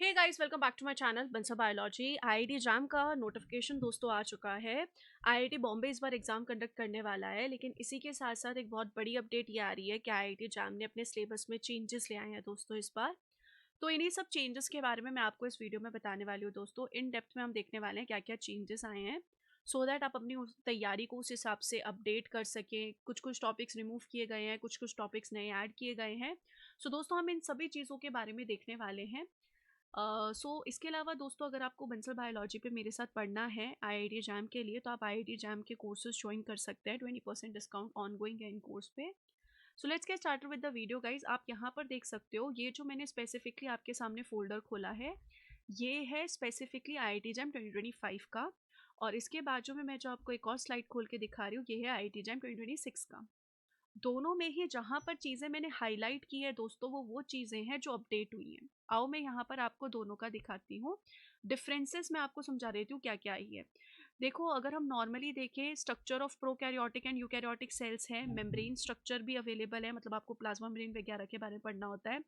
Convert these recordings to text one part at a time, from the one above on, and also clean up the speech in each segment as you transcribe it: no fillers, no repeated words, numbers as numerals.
Hey guys, welcome back to my channel बंसा biology. IIT JAM का notification दोस्तों आ चुका है। आईआईटी बॉम्बे इस बार एग्जाम कंडक्ट करने वाला है, लेकिन इसी के साथ साथ एक बहुत बड़ी अपडेट ये आ रही है कि आईआईटी जैम ने अपने सिलेबस में चेंजेस ले आए हैं दोस्तों इस बार। तो इन्हीं सब चेंजेस के बारे में मैं आपको इस वीडियो में बताने वाली हूँ दोस्तों। इन डेप्थ में हम देखने वाले हैं क्या क्या चेंजेस आए हैं, सो दैट आप अपनी तैयारी को उस हिसाब से अपडेट कर सकें। कुछ कुछ टॉपिक्स रिमूव किए गए हैं, कुछ कुछ टॉपिक्स नए ऐड किए गए हैं। सो दोस्तों हम इन सभी चीज़ों के बारे में देखने वाले हैं। इसके अलावा दोस्तों, अगर आपको बंसल बायोलॉजी पे मेरे साथ पढ़ना है आईआईटी जैम के लिए, तो आप आईआईटी जैम के कोर्सेज ज्वाइन कर सकते हैं। 20% डिस्काउंट ऑन गोइंग है इन कोर्स पे। So let's get started with the video guys. आप यहाँ पर देख सकते हो, ये जो मैंने स्पेसिफिकली आपके सामने फोल्डर खोला है, ये है स्पेसिफिकली आईआईटी जैम 2025 का। और इसके बाजू में मैं जो आपको एक और स्लाइड खोल के दिखा रही हूँ, ये है आईआईटी जैम 2026 का। दोनों में ही जहाँ पर चीज़ें मैंने हाईलाइट की है दोस्तों, वो चीज़ें हैं जो अपडेट हुई हैं। आओ मैं यहाँ पर आपको दोनों का दिखाती हूँ। डिफरेंसेस मैं आपको समझा देती हूँ क्या क्या आई है। देखो, अगर हम नॉर्मली देखें, structure of prokaryotic and eukaryotic cells है, मेम्ब्रेन स्ट्रक्चर भी अवेलेबल है, मतलब आपको प्लाज्मा मेम्ब्रेन वगैरह के बारे में पढ़ना होता है।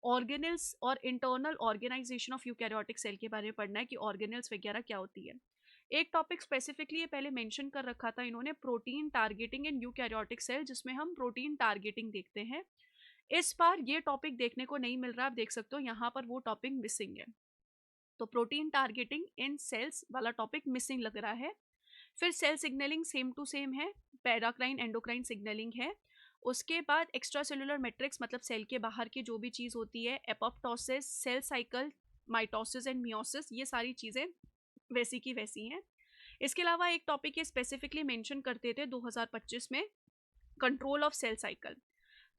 ऑर्गेनल्स और internal organization of eukaryotic cell के बारे में पढ़ना है कि ऑर्गेनल्स वगैरह क्या होती है। एक टॉपिक स्पेसिफिकली ये पहले मेंशन कर रखा था इन्होंने, protein targeting in eukaryotic cell, जिसमें हम प्रोटीन टारगेटिंग देखते हैं। इस बार ये टॉपिक देखने को नहीं मिल रहा, आप देख सकते हो यहाँ पर वो टॉपिक मिसिंग है। तो प्रोटीन टारगेटिंग इन सेल्स वाला टॉपिक मिसिंग लग रहा है। फिर cell signalling same to same है, पैराक्राइन एंडोक्राइन सिग्नलिंग है। उसके बाद एक्स्ट्रा सेलुलर मैट्रिक्स, मतलब सेल के बाहर की जो भी चीज़ होती है, apoptosis, cell cycle, mitosis and meiosis, ये सारी चीज़ें वैसी की वैसी हैं। इसके अलावा एक टॉपिक ये स्पेसिफिकली मेंशन करते थे 2025 में, control of cell cycle.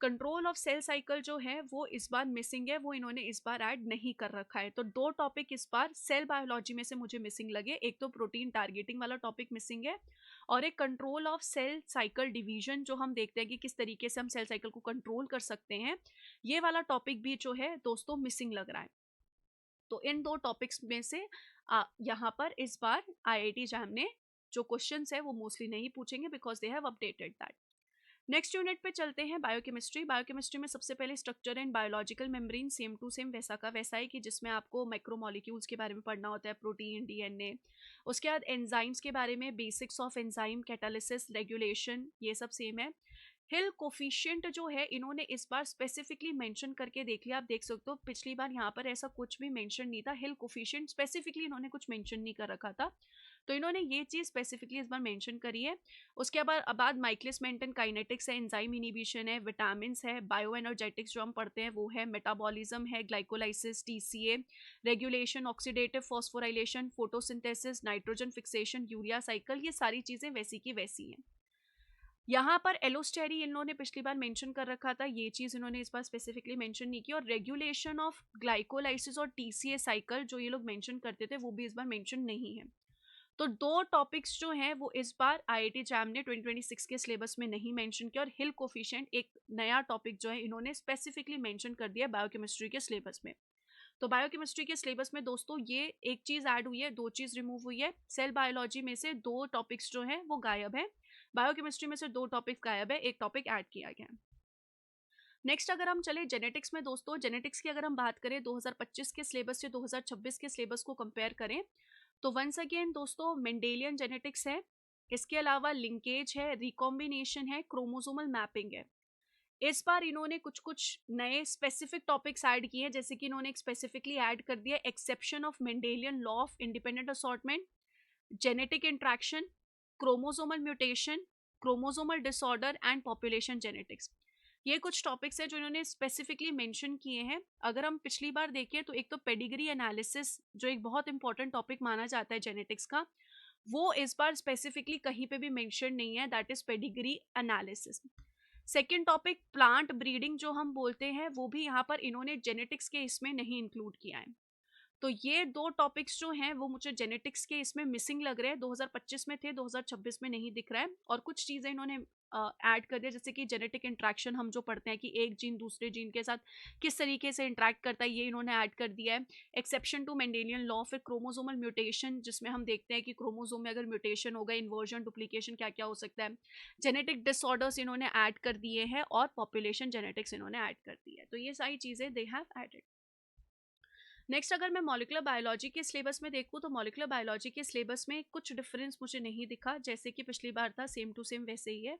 Control of cell cycle जो है वो इस बार मिसिंग है, वो इन्होंने इस बार ऐड नहीं कर रखा है। तो दो टॉपिक इस बार सेल बायोलॉजी में से मुझे मिसिंग लगे। एक तो प्रोटीन टारगेटिंग वाला टॉपिक मिसिंग है, और एक control of cell cycle division, जो हम देखते हैं कि किस तरीके से हम सेल साइकिल को कंट्रोल कर सकते हैं, ये वाला टॉपिक भी जो है दोस्तों मिसिंग लग रहा है। तो इन दो टॉपिक्स में से यहाँ पर इस बार आईआईटी जैम ने जो क्वेश्चंस है वो मोस्टली नहीं पूछेंगे, because they have updated that. Next unit पे चलते हैं, बायोकेमिस्ट्री। बायोकेमिस्ट्री में सबसे पहले structure and biological membrane, same to same वैसा का वैसा है कि जिसमें आपको माइक्रोमोलिक्यूल्स के बारे में पढ़ना होता है, प्रोटीन, डीएनए। उसके बाद एंजाइम्स के बारे में, basics of enzyme, catalysis, regulation, ये सब सेम है। हिल कोफिशिएंट जो है इन्होंने इस बार स्पेसिफिकली मेंशन करके देख लिया। आप देख सकते हो पिछली बार यहाँ पर ऐसा कुछ भी मेंशन नहीं था, हिल कोफिशिएंट स्पेसिफिकली इन्होंने कुछ मेंशन नहीं कर रखा था, तो इन्होंने ये चीज़ स्पेसिफिकली इस बार मेंशन करी है। उसके बाद माइकलिस मेंटन काइनेटिक्स है, एंजाइम इनिबिशन है, विटामिन्स है, बायो एनर्जेटिक्स जो हम पढ़ते हैं वो है, मेटाबॉलिज्म है, glycolysis, TCA, regulation, oxidative phosphorylation, photosynthesis, nitrogen fixation, urea cycle, ये सारी चीज़ें वैसी की वैसी हैं। यहाँ पर एलोस्टेरी इन्होंने पिछली बार मेंशन कर रखा था, ये चीज़ इन्होंने इस बार स्पेसिफिकली मेंशन नहीं की। और रेगुलेशन ऑफ ग्लाइकोलाइसिस और टीसीए साइकिल जो ये लोग मेंशन करते थे, वो भी इस बार मेंशन नहीं है। तो दो टॉपिक्स जो हैं वो इस बार आईआईटी जैम ने 2026 के सिलेबस में नहीं मेंशन किया, और हिल कोफिशिएंट एक नया टॉपिक जो है इन्होंने स्पेसिफिकली मेंशन कर दिया बायोकेमिस्ट्री के सिलेबस में। तो बायोकेमिस्ट्री के सिलेबस में दोस्तों ये एक चीज़ ऐड हुई है, दो चीज़ रिमूव हुई है। सेल बायोलॉजी में से दो टॉपिक्स जो हैं वो गायब है, बायोकेमिस्ट्री में से दो टॉपिक्स गायब है, एक टॉपिक ऐड किया गया है। नेक्स्ट अगर हम चले जेनेटिक्स में दोस्तों, जेनेटिक्स की अगर हम बात करें 2025 के सिलेबस से 2026 के सिलेबस को कंपेयर करें, तो वंस अगेन दोस्तों मेंडेलियन जेनेटिक्स है, इसके अलावा लिंकेज है, रिकॉम्बिनेशन है, क्रोमोसोमल मैपिंग है। इस बार इन्होंने कुछ कुछ नए स्पेसिफिक टॉपिक्स ऐड किए हैं, जैसे कि इन्होंने एक स्पेसिफिकली ऐड कर दिया exception of Mendelian law of independent assortment, genetic interaction, chromosomal mutation, chromosomal disorder and population genetics. ये कुछ टॉपिक्स हैं जो इन्होंने स्पेसिफिकली मेंशन किए हैं। अगर हम पिछली बार देखें तो एक तो पेडिग्री एनालिसिस, जो एक बहुत इंपॉर्टेंट टॉपिक माना जाता है जेनेटिक्स का, वो इस बार स्पेसिफिकली कहीं पे भी मेंशन नहीं है, that is pedigree analysis. Second topic plant breeding जो हम बोलते हैं, वो भी यहाँ पर इन्होंने जेनेटिक्स के इसमें नहीं इंक्लूड किया है। तो ये दो टॉपिक्स जो हैं वो मुझे जेनेटिक्स के इसमें मिसिंग लग रहे हैं, 2025 में थे, 2026 में नहीं दिख रहा है। और कुछ चीज़ें इन्होंने ऐड कर दिया, जैसे कि जेनेटिक इंट्रैक्शन हम जो पढ़ते हैं कि एक जीन दूसरे जीन के साथ किस तरीके से इंट्रैक्ट करता है, ये इन्होंने ऐड कर दिया है। एक्सेप्शन टू मेंडेलियन लॉ, फिर क्रोमोसोमल म्यूटेशन, जिसमें हम देखते हैं कि क्रोमोसोम में अगर म्यूटेशन होगा, इन्वर्जन, डुप्लीकेशन, क्या क्या हो सकता है। जेनेटिक डिसऑर्डर्स इन्होंने ऐड कर दिए हैं, और पॉपुलेशन जेनेटिक्स इन्होंने ऐड कर दी है। तो ये सारी चीज़ें दे हैव एडेड। नेक्स्ट अगर मैं मॉलिक्यूलर बायोलॉजी के सिलेबस में देखूँ तो मॉलिक्यूलर बायोलॉजी के सिलेबस में कुछ डिफरेंस मुझे नहीं दिखा, जैसे कि पिछली बार था सेम टू सेम वैसे ही है।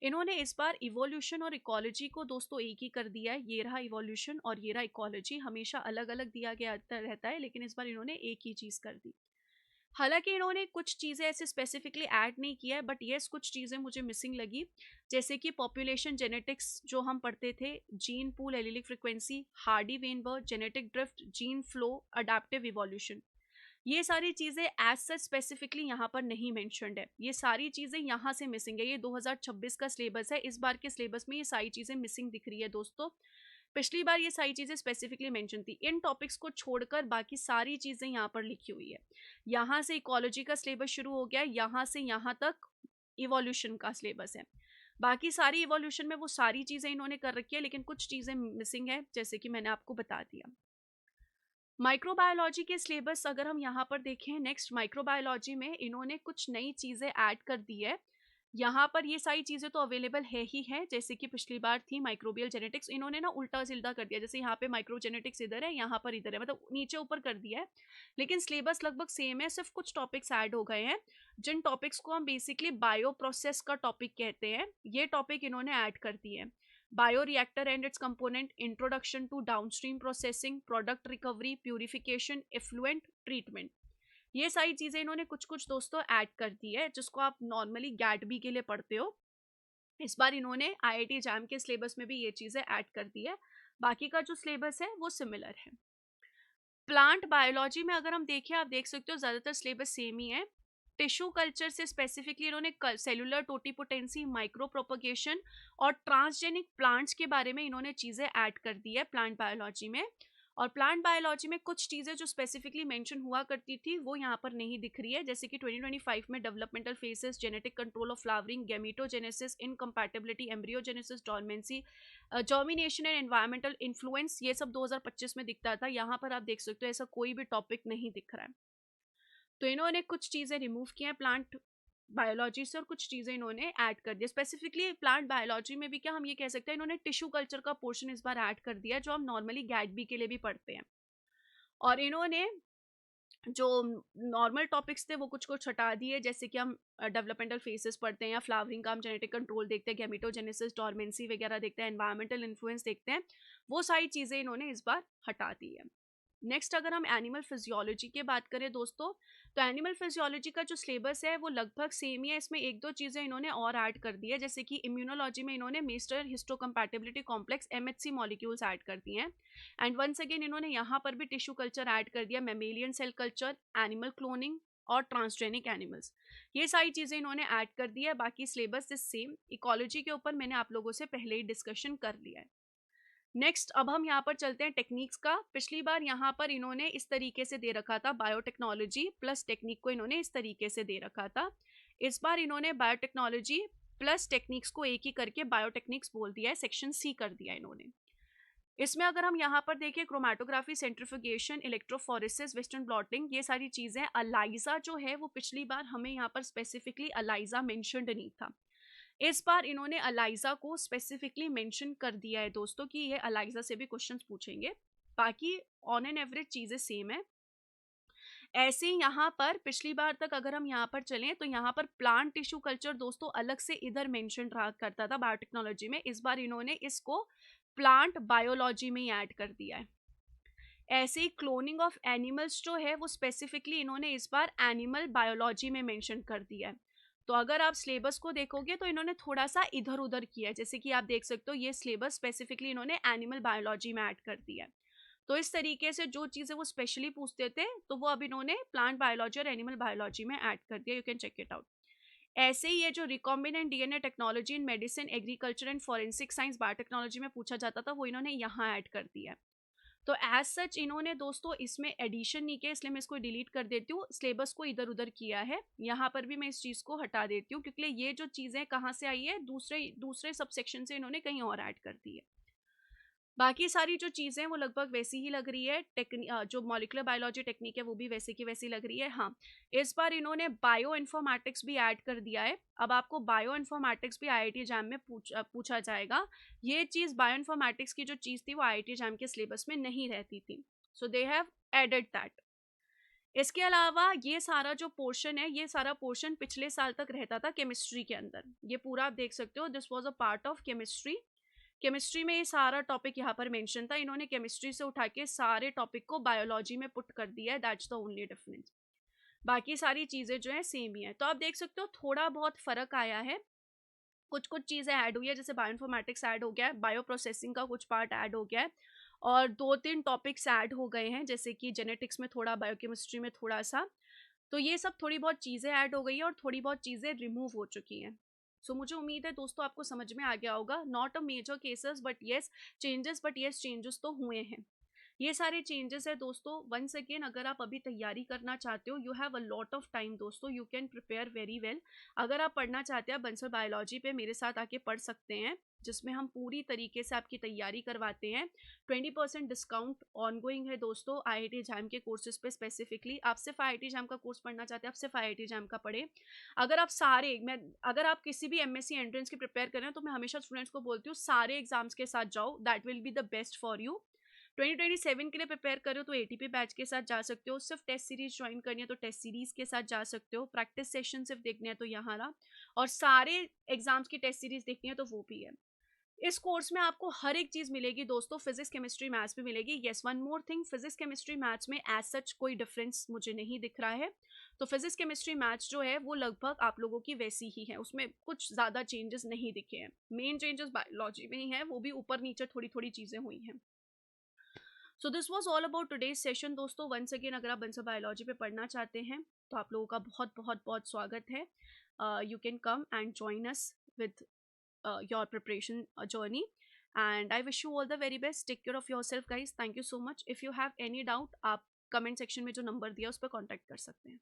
इन्होंने इस बार इवोल्यूशन और इकोलॉजी को दोस्तों एक ही कर दिया है, ये रहा इवोल्यूशन और ये रहा इकोलॉजी, हमेशा अलग अलग दिया गया रहता है लेकिन इस बार इन्होंने एक ही चीज़ कर दी। हालांकि इन्होंने कुछ चीज़ें ऐसे स्पेसिफिकली ऐड नहीं किया है, बट येस कुछ चीज़ें मुझे मिसिंग लगी, जैसे कि पॉपुलेशन जेनेटिक्स जो हम पढ़ते थे, gene pool, allelic frequency, Hardy Weinberg, genetic drift, gene flow, adaptive evolution, ये सारी चीज़ें एज सच स्पेसिफिकली यहाँ पर नहीं मेंशन्ड है, ये सारी चीज़ें यहाँ से मिसिंग है। ये 2026 का सिलेबस है, इस बार के सिलेबस में ये सारी चीज़ें मिसिंग दिख रही है दोस्तों। पिछली बार ये सारी चीज़ें स्पेसिफिकली मेंशन थी, इन टॉपिक्स को छोड़कर बाकी सारी चीज़ें यहाँ पर लिखी हुई है। यहाँ से इकोलॉजी का सिलेबस शुरू हो गया है, यहाँ से यहाँ तक इवोल्यूशन का सिलेबस है। बाकी सारी इवोल्यूशन में वो सारी चीज़ें इन्होंने कर रखी है, लेकिन कुछ चीज़ें मिसिंग है, जैसे कि मैंने आपको बता दिया। माइक्रोबायोलॉजी के सिलेबस अगर हम यहाँ पर देखें, नेक्स्ट माइक्रोबायोलॉजी में इन्होंने कुछ नई चीज़ें ऐड कर दी है। यहाँ पर ये सारी चीज़ें तो अवेलेबल है ही है, जैसे कि पिछली बार थी माइक्रोबियल जेनेटिक्स, इन्होंने ना उल्टा सिल्टा कर दिया, जैसे यहाँ पे माइक्रोजेनेटिक्स इधर है, यहाँ पर इधर है, मतलब नीचे ऊपर कर दिया है। लेकिन सिलेबस लगभग सेम है, सिर्फ कुछ टॉपिक्स ऐड हो गए हैं, जिन टॉपिक्स को हम बेसिकली बायो प्रोसेस का टॉपिक कहते हैं, ये टॉपिक इन्होंने ऐड कर दिए हैं। Bioreactor and its component, introduction to downstream processing, product recovery, purification, effluent treatment, ये सारी चीज़ें इन्होंने कुछ कुछ दोस्तों ऐड कर दी है, जिसको आप नॉर्मली गैट बी के लिए पढ़ते हो। इस बार इन्होंने आईआईटी जैम के सिलेबस में भी ये चीज़ें ऐड कर दी है, बाकी का जो सिलेबस है वो सिमिलर है। प्लांट बायोलॉजी में अगर हम देखें, आप देख सकते हो ज़्यादातर सिलेबस सेम ही है। टिश्यू कल्चर से स्पेसिफिकली इन्होंने सेलुलर टोटिपोटेंसी, माइक्रो प्रोपगेशन और ट्रांसजेनिक प्लांट्स के बारे में इन्होंने चीज़ें ऐड कर दी है प्लांट बायोलॉजी में। और प्लांट बायोलॉजी में कुछ चीज़ें जो स्पेसिफिकली मेंशन हुआ करती थी वो यहाँ पर नहीं दिख रही है, जैसे कि 2025 में developmental faces, genetic control of flowering, gametogenesis, incompatibility, embryogenesis, dormancy, germination and environmental influence, ये सब 2025 में दिखता था। यहाँ पर आप देख सकते हो ऐसा कोई भी टॉपिक नहीं दिख रहा है। तो इन्होंने कुछ चीज़ें रिमूव की हैं प्लांट बायोलॉजी से और कुछ चीज़ें इन्होंने ऐड कर दिया। स्पेसिफिकली प्लांट बायोलॉजी में भी क्या हम ये कह सकते हैं, इन्होंने टिश्यू कल्चर का पोर्शन इस बार ऐड कर दिया, जो हम नॉर्मली गैट बी के लिए भी पढ़ते हैं। और इन्होंने जो नॉर्मल टॉपिक्स थे वो कुछ कुछ हटा दिए, जैसे कि हम डेवलपमेंटल फेसेस पढ़ते हैं या फ्लावरिंग का हम जेनेटिक कंट्रोल देखते हैं, गैमेटोजेनेसिस, डॉर्मेंसी वगैरह देखते हैं, एनवायरमेंटल इन्फ्लुएंस देखते हैं, वो सारी चीज़ें इन्होंने इस बार हटा दी है। नेक्स्ट अगर हम एनिमल फिजियोलॉजी की बात करें दोस्तों, तो एनिमल फिजियोलॉजी का जो सिलेबस है वो लगभग सेम ही है, इसमें एक दो चीज़ें इन्होंने और ऐड कर दी है, जैसे कि इम्यूनोलॉजी में इन्होंने मेस्टर histocompatibility complex MHC molecules add कर दिए हैं। एंड वंस अगेन इन्होंने यहाँ पर भी टिश्यू कल्चर ऐड कर दिया, mammalian cell culture, animal cloning और ट्रांसजेनिक एनिमल्स, ये सारी चीज़ें इन्होंने ऐड कर दी है। बाकी सिलेबस इज सेम। इकोलॉजी के ऊपर मैंने आप लोगों से पहले ही डिस्कशन कर लिया है। नेक्स्ट अब हम यहाँ पर चलते हैं टेक्निक्स का। पिछली बार यहाँ पर इन्होंने इस तरीके से दे रखा था, बायोटेक्नोलॉजी प्लस टेक्निक को इन्होंने इस तरीके से दे रखा था। इस बार इन्होंने बायोटेक्नोलॉजी प्लस टेक्निक्स को एक ही करके बायोटेक्निक्स बोल दिया है, सेक्शन सी कर दिया इन्होंने। इसमें अगर हम यहाँ पर देखें, chromatography, centrifugation, electrophoresis, western blotting, ये सारी चीज़ें। अलाइजा जो है वो पिछली बार हमें यहाँ पर स्पेसिफिकली अलाइजा मेंशन्ड नहीं था, इस बार इन्होंने अलाइजा को स्पेसिफिकली मेंशन कर दिया है दोस्तों कि ये अलाइजा से भी क्वेश्चंस पूछेंगे। बाकी ऑन एन एवरेज चीज़ें सेम है। ऐसे ही यहाँ पर पिछली बार तक अगर हम यहाँ पर चलें तो यहाँ पर प्लांट टिश्यू कल्चर दोस्तों अलग से इधर मेंशन रहा करता था बायोटेक्नोलॉजी में, इस बार इन्होंने इसको प्लांट बायोलॉजी में ही ऐड कर दिया है। ऐसे ही क्लोनिंग ऑफ एनिमल्स जो है वो स्पेसिफिकली इन्होंने इस बार एनिमल बायोलॉजी में मेंशन कर दिया है। तो अगर आप सिलेबस को देखोगे तो इन्होंने थोड़ा सा इधर उधर किया है, जैसे कि आप देख सकते हो ये सिलेबस स्पेसिफिकली इन्होंने एनिमल बायोलॉजी में ऐड कर दिया है। तो इस तरीके से जो चीज़ें वो स्पेशली पूछते थे तो वो अब इन्होंने प्लांट बायोलॉजी और एनिमल बायोलॉजी में ऐड कर दिया, you can check it out. ऐसे ही ये जो recombinant DNA technology in medicine, agriculture and forensic science, biotechnology में पूछा जाता था, वो इन्होंने यहाँ ऐड कर दिया है। तो एज सच इन्होंने दोस्तों इसमें एडिशन नहीं किया, इसलिए मैं इसको डिलीट कर देती हूँ, सिलेबस को इधर उधर किया है। यहाँ पर भी मैं इस चीज़ को हटा देती हूँ, क्योंकि ये जो चीज़ें कहाँ से आई है, दूसरे दूसरे सब सेक्शन से इन्होंने कहीं और ऐड कर दी है। बाकी सारी जो चीज़ें वो लगभग वैसी ही लग रही है, जो मॉलिक्यूलर बायोलॉजी टेक्निक है वो भी वैसे की वैसी लग रही है। हाँ, इस बार इन्होंने बायो इन्फॉर्मेटिक्स भी ऐड कर दिया है। अब आपको बायो इन्फॉर्मेटिक्स भी आईआईटी जैम में पूछा जाएगा। ये चीज़ बायो इन्फॉर्मेटिक्स की जो चीज़ थी वो आईआईटी जैम के सिलेबस में नहीं रहती थी। सो दे हैव एडेड दैट। इसके अलावा ये सारा जो पोर्शन है, ये सारा पोर्शन पिछले साल तक रहता था केमिस्ट्री के अंदर। ये पूरा आप देख सकते हो, this was a part of chemistry. Chemistry में ये सारा टॉपिक यहाँ पर मेंशन था, इन्होंने केमिस्ट्री से उठा के सारे टॉपिक को बायोलॉजी में पुट कर दिया है, दैट्स द ओनली डिफरेंस। बाकी सारी चीज़ें जो है सेम ही है। तो आप देख सकते हो थोड़ा बहुत फ़र्क आया है, कुछ कुछ चीज़ें ऐड हुई है, जैसे बायोइन्फॉर्मेटिक्स ऐड हो गया है, बायो प्रोसेसिंग का कुछ पार्ट ऐड हो गया है, और 2-3 टॉपिक्स ऐड हो गए हैं, जैसे कि जेनेटिक्स में थोड़ा, बायोकेमिस्ट्री में थोड़ा सा। तो ये सब थोड़ी बहुत चीज़ें ऐड हो गई है और थोड़ी बहुत चीज़ें रिमूव हो चुकी हैं। सो मुझे उम्मीद है दोस्तों आपको समझ में आ गया होगा। Not a major cases but yes changes, but yes changes तो हुए हैं। ये सारे चेंजेस है दोस्तों। वंस अगेन अगर आप अभी तैयारी करना चाहते हो, you have a lot of time दोस्तों, you can prepare very well. अगर आप पढ़ना चाहते हैं, आप बंसल बायोलॉजी पे मेरे साथ आके पढ़ सकते हैं, जिसमें हम पूरी तरीके से आपकी तैयारी करवाते हैं। 20% डिस्काउंट ऑन गोइंग है दोस्तों IIT जैम के कोर्सेज पे स्पेसिफिकली। आप सिर्फ IIT जैम का कोर्स पढ़ना चाहते हैं, आप सिर्फ IIT जैम का पढ़े। अगर आप सारे मैं अगर आप किसी भी MSc एंट्रेंस की प्रिपेयर कर रहे हैं, तो मैं हमेशा स्टूडेंट्स को बोलती हूँ सारे एग्जाम्स के साथ जाओ, that will be the best for you. 2027 के लिए प्रिपेयर कर रहे हो तो ATP बैच के साथ जा सकते हो। सिर्फ टेस्ट सीरीज ज्वाइन करनी है तो टेस्ट सीरीज के साथ जा सकते हो। प्रैक्टिस सेशन सिर्फ देखने हैं तो यहाँ रहा, और सारे एग्जाम्स की टेस्ट सीरीज देखनी है तो वो भी है। इस कोर्स में आपको हर एक चीज मिलेगी दोस्तों, फिजिक्स केमिस्ट्री मैथ्स भी मिलेगी। Yes, one more thing, physics chemistry maths में एज सच कोई डिफरेंस मुझे नहीं दिख रहा है। तो फिजिक्स केमिस्ट्री मैथ्स जो है वो लगभग आप लोगों की वैसी ही है, उसमें कुछ ज्यादा चेंजेस नहीं दिखे हैं। मेन चेंजेस बायोलॉजी में ही है, वो भी ऊपर नीचे थोड़ी थोड़ी चीजें हुई हैं। So this was all about today's session दोस्तों। वंस अगेन अगर आप बंसल बायोलॉजी पे पढ़ना चाहते हैं तो आप लोगों का बहुत बहुत बहुत स्वागत है। You can come and join us with your preparation journey, and I wish you all the very best. Take care of yourself guys. Thank you so much. If you have any doubt, आप comment section में जो number दिया उस पर contact कर सकते हैं।